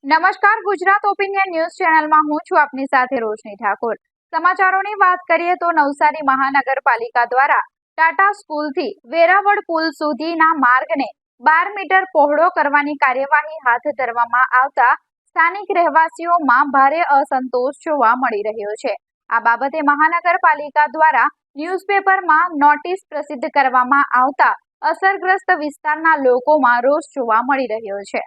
નમસ્કાર, Gujarat opinion news ચેનલમાં હું છું આપની સાથે રોશની ઠાકોર। સમાચારોની વાત કરીએ તો નવસારી મહાનગરપાલિકા દ્વારા ટાટા સ્કૂલથી વેરાવળ પુલ સુધીના માર્ગને 12 મીટર પહોળો કરવાની કાર્યવાહી હાથ ધરવામાં આવતા સ્થાનિક રહેવાસીઓમાં ભારે અસંતોષ જોવા મળી રહ્યો છે। આ બાબતે મહાનગરપાલિકા દ્વારા ન્યૂઝપેપરમાં નોટિસ પ્રસિદ્ધ કરવામાં આવતા અસરગ્રસ્ત વિસ્તારના લોકોમાં રોષ જોવા મળી રહ્યો છે।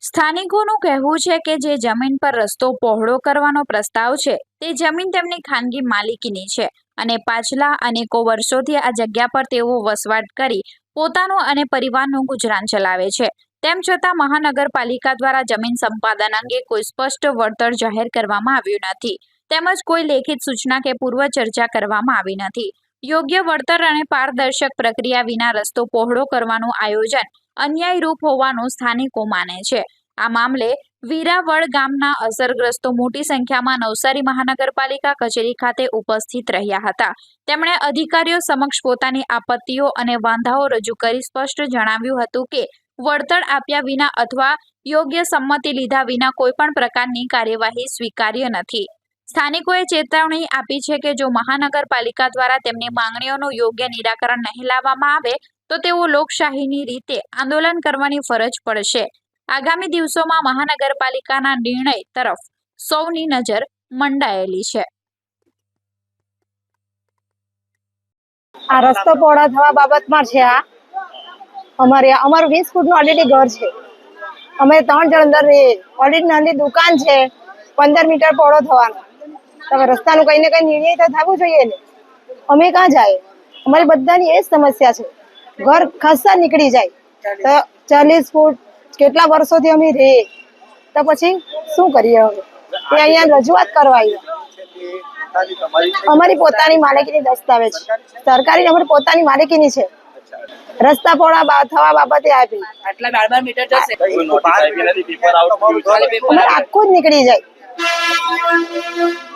સ્થાનિકોનું કહેવું છે કે જે જમીન પર રસ્તો પહોળો કરવાનો પ્રસ્તાવ છે તે જમીન તેમની ખાનગી માલિકીની છે અને પાછલા અનેકો વર્ષોથી આ જગ્યા પર તેઓ વસવાટ કરી પોતાનું અને પરિવારનું ગુજરાન ચલાવે છે। તેમ છતાં મહાનગરપાલિકા દ્વારા જમીન સંપાદન અંગે કોઈ સ્પષ્ટ વળતર જાહેર કરવામાં આવ્યું નથી તેમજ કોઈ લેખિત સૂચના કે પૂર્વ ચર્ચા કરવામાં આવી નથી। યોગ્ય વળતર અને પારદર્શક પ્રક્રિયા વિના રસ્તો પહોળો કરવાનું આયોજન અન્યાયરૂપ હોવાનું સ્થાનિકો માને છે। આ મામલે વીરાવળ ગામના અસરગ્રસ્તો મોટી સંખ્યામાં નવસારી મહાનગરપાલિકા કચેરી ખાતે ઉપસ્થિત રહ્યા હતા। તેમણે અધિકારીઓ સમક્ષ પોતાની આપત્તિઓ અને વાંધાઓ રજૂ કરી સ્પષ્ટ જણાવ્યું હતું કે વળતર આપ્યા વિના અથવા યોગ્ય સંમતિ લીધા વિના કોઈ પણ પ્રકારની કાર્યવાહી સ્વીકાર્ય નથી। સ્થાનિકોએ ચેતવણી આપી છે કે જો મહાનગરપાલિકા દ્વારા તેમની માંગણીઓનું યોગ્ય નિરાકરણ નહીં લાવવામાં આવે તો તેઓ લોકશાહીની રીતે આંદોલન કરવાની ફરજ પડશે। આગામી દિવસોમાં મહાનગરપાલિકાના નિર્ણય તરફ સૌની નજર મંડાયેલી છે। આ રસ્તો પહોળો થવા બાબતમાં છે। અમારું 20 ફૂટનું ઓલરેડી ઘર છે। અમે 3 જણ અંદર રહીએ। ઓલરેડી નાની દુકાન છે, 15 મીટર પહોળો થવાનો। તો રસ્તાનું કઈ ને કઈ નિર્ણય તો થવું જોઈએ ને। અમે ક્યાં જાય? અમારી બધાની એ જ સમસ્યા છે। ઘર ખાસા નીકળી જાય તો 40 ફૂટ કેટલા વર્ષોથી અમે રહીએ તો પછી શું કરીએ? હવે એ અહીંયા રજૂઆત કરવા આવ્યા। અમારી પોતાની માલિકીની દસ્તાવેજ સરકારી અમારી પોતાની માલિકીની છે। રસ્તા પહોળા થવા બાબતે આપી આટલા 12 મીટર જશે આખું જ નીકળી જાય।